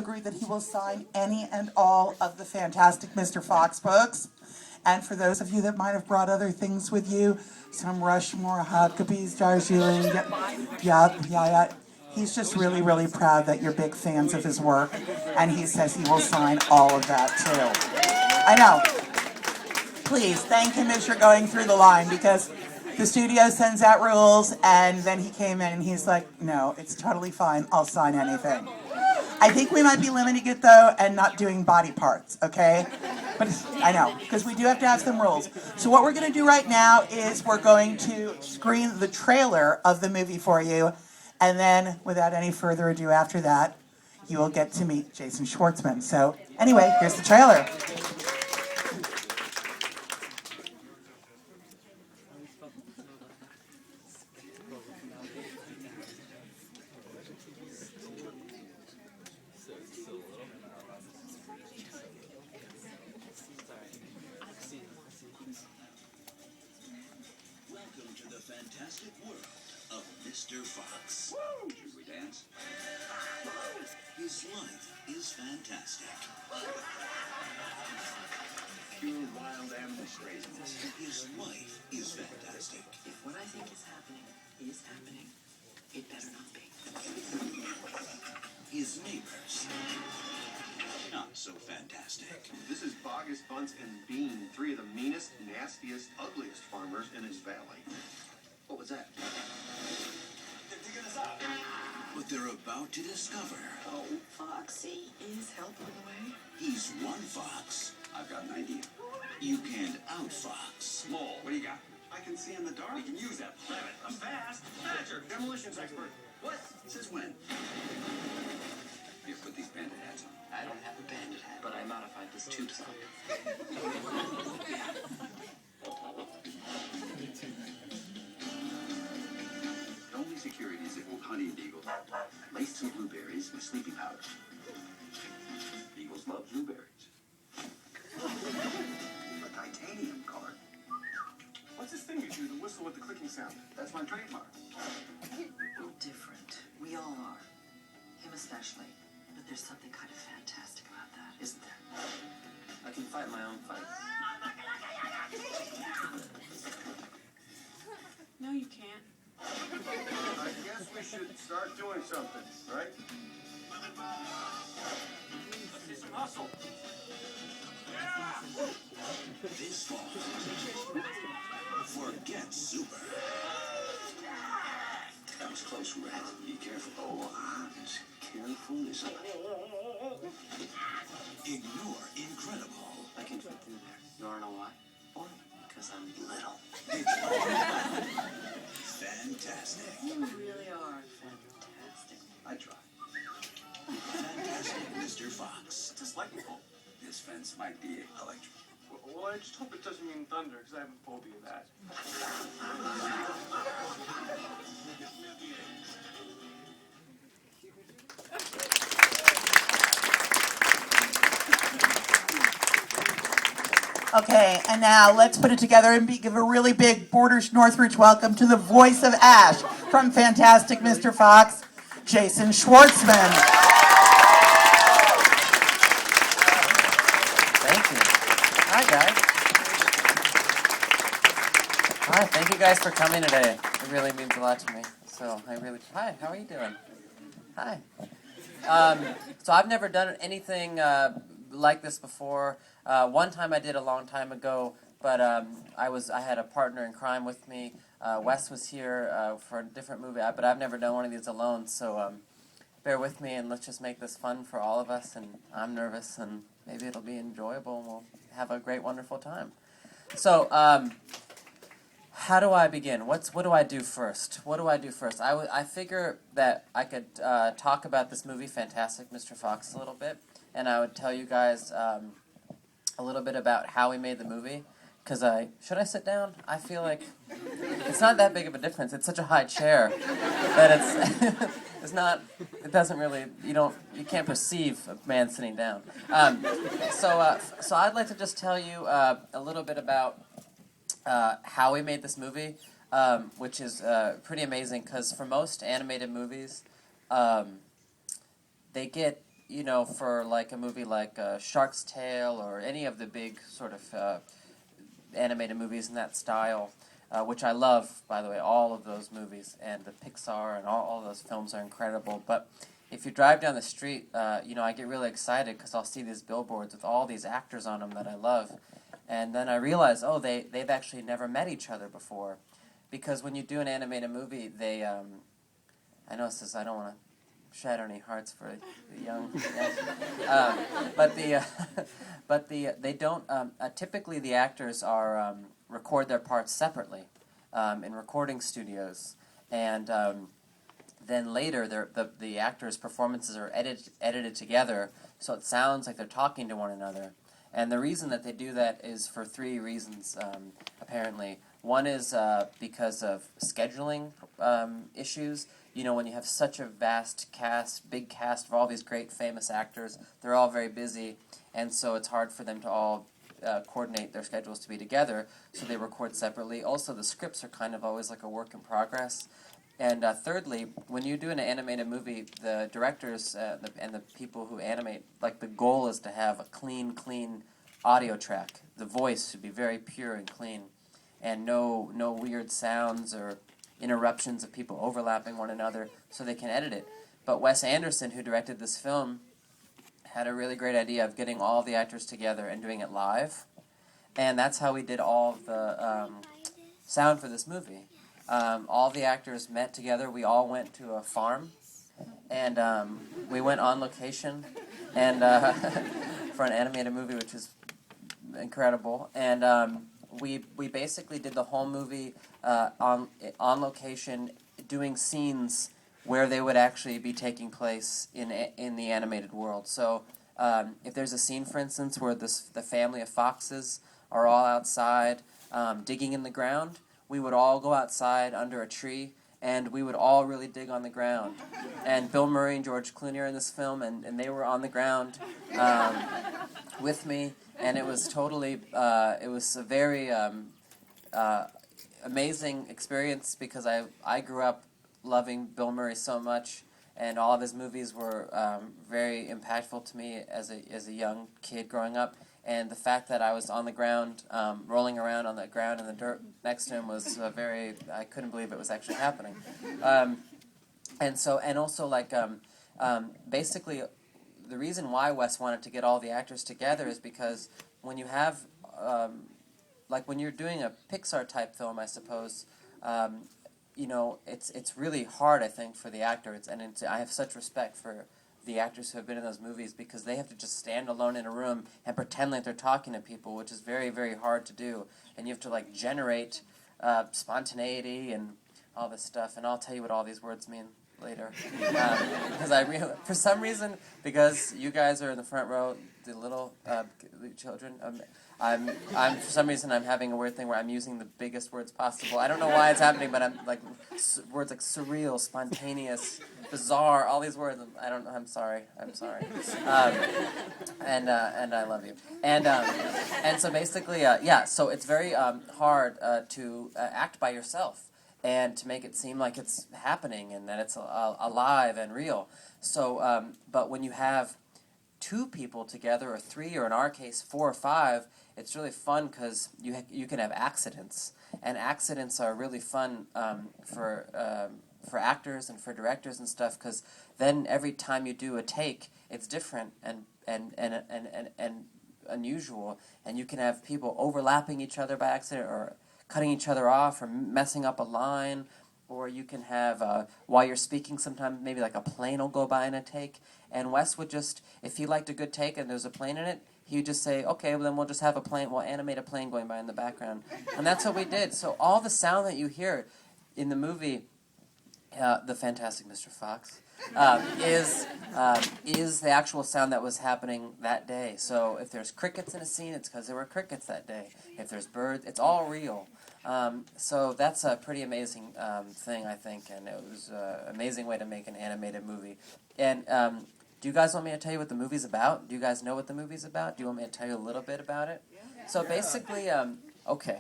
Agreed that he will sign any and all of the Fantastic Mr. Fox books. And for those of you that might have brought other things with you, some Rushmore, Huckabees, Darjeeling, yeah. He's just really, really proud that you're big fans of his work, and he says he will sign all of that too. I know. Please thank him as you're going through the line, because the studio sends out rules, and then he came in and he's like, no, it's totally fine. I'll sign anything. I think we might be limiting it though and not doing body parts, okay? But I know, because we do have to have some rules. So what we're going to do right now is we're going to screen the trailer of the movie for you, and then without any further ado after that, you will get to meet Jason Schwartzman. So anyway, here's the trailer. Welcome to the fantastic world of Mr. Fox. Woo! Should we dance? His life is fantastic. Pure wild animal craziness. His life is fantastic. If what I think is happening, it better not be. His neighbors, not so fantastic. This is Bogus, Bunce, and Bean, three of the meanest, nastiest, ugliest farmers in his valley. What was that? They're digging us out. But they're about to discover Oh, Foxy is help on the way. he's one fox. I've got an idea. You can't out-fox. Small, what do you got? I can see in the dark. We can use that. Damn it, I'm fast. Badger, demolitions expert. What? Since when? You put these bandit hats on. I don't have a bandit hat, but I modified this tube sock. The only security is the old hunting eagle. Laced some blueberries with sleeping powder. Eagles love blueberries. A titanium card. What's this thing you do, the whistle with the clicking sound? That's my trademark. We're different. We all are. Him especially. But there's something kind of fantastic about that, isn't there? I can fight my own fight. No, you can't. I guess we should start doing something, right? Let's see some hustle. This fall, forget Super. That was close, Rat. Be careful. Oh, it's carefulness. Ignore incredible. I can fit through there. You wanna know why? Why? Because I'm little. It's fantastic. You really are fantastic. I try. Fantastic Mr. Fox. Just lightning-bolt. This fence might be electric. Well, I just hope it doesn't mean thunder, because I have a phobia of that. Okay, and now let's put it together and give a really big Borders Northridge welcome to the voice of Ash from Fantastic Mr. Fox, Jason Schwartzman. Thank you. Hi, guys. Hi, thank you guys for coming today. It really means a lot to me. Hi, how are you doing? Hi. So I've never done anything like this before. One time I did a long time ago, but I had a partner in crime with me. Wes was here for a different movie, but I've never done one of these alone, so bear with me and let's just make this fun for all of us, and I'm nervous, and maybe it'll be enjoyable, and we'll have a great, wonderful time. So, how do I begin? What do I do first? I figure that I could talk about this movie, Fantastic Mr. Fox, a little bit, and I would tell you guys a little bit about how we made the movie. Because should I sit down? I feel like it's not that big of a difference. It's such a high chair that it's not. It doesn't really. You can't perceive a man sitting down. So I'd like to just tell you a little bit about how we made this movie, which is pretty amazing. Because for most animated movies, they get for like a movie like Shark's Tale or any of the big sort of animated movies in that style, which I love, by the way, all of those movies, and the Pixar and all those films are incredible. But if you drive down the street, I get really excited because I'll see these billboards with all these actors on them that I love. And then I realize, they've actually never met each other before. Because when you do an animated movie, they, I know this is, I don't want to shatter any hearts for the young, they don't, typically the actors are, record their parts separately in recording studios. And then later, the actors' performances are edited together, so it sounds like they're talking to one another. And the reason that they do that is for three reasons, apparently. One is because of scheduling issues. When you have such a vast cast, big cast of all these great famous actors, they're all very busy, and so it's hard for them to all coordinate their schedules to be together, so they record separately. Also, the scripts are kind of always like a work in progress. And thirdly, when you do an animated movie, the directors and the people who animate, like the goal is to have a clean audio track. The voice should be very pure and clean, and no weird sounds or interruptions of people overlapping one another, so they can edit it. But Wes Anderson, who directed this film, had a really great idea of getting all the actors together and doing it live, and that's how we did all of the sound for this movie. All the actors met together. We all went to a farm, and we went on location, and for an animated movie, which is incredible. And we basically did the whole movie on location, doing scenes where they would actually be taking place in the animated world. So if there's a scene, for instance, where the family of foxes are all outside digging in the ground, we would all go outside under a tree, and we would all really dig on the ground. And Bill Murray and George Clooney are in this film, and they were on the ground with me, and it was totally, it was a very amazing experience because I grew up loving Bill Murray so much, and all of his movies were very impactful to me as a young kid growing up. And the fact that I was on the ground, rolling around on the ground in the dirt next to him was I couldn't believe it was actually happening. Basically, the reason why Wes wanted to get all the actors together is because when you have, when you're doing a Pixar-type film, I suppose, it's really hard, I think, for the actors, I have such respect for the actors who have been in those movies because they have to just stand alone in a room and pretend like they're talking to people, which is very, very hard to do. And you have to generate spontaneity and all this stuff. And I'll tell you what all these words mean later. Because for some reason, because you guys are in the front row, the little children, for some reason I'm having a weird thing where I'm using the biggest words possible. I don't know why it's happening, but I'm words like surreal, spontaneous, bizarre, all these words. I don't know. I'm sorry. And I love you. And so basically, so it's very hard to act by yourself and to make it seem like it's happening and that it's alive and real. So, but when you have two people together, or three, or in our case, 4 or 5, it's really fun because you can have accidents, and accidents are really fun for actors and for directors and stuff, because then every time you do a take, it's different and unusual, and you can have people overlapping each other by accident, or cutting each other off, or messing up a line. Or you can have, while you're speaking, sometimes maybe like a plane will go by in a take. And Wes would just, if he liked a good take and there's a plane in it, he would just say, okay, well then we'll just have a plane, we'll animate a plane going by in the background. And that's what we did. So all the sound that you hear in the movie, The Fantastic Mr. Fox, is the actual sound that was happening that day. So if there's crickets in a scene, it's because there were crickets that day. If there's birds, it's all real. So that's a pretty amazing thing, I think, and it was an amazing way to make an animated movie. And do you guys want me to tell you what the movie's about? Do you guys know what the movie's about? Do you want me to tell you a little bit about it? Yeah. So basically, okay.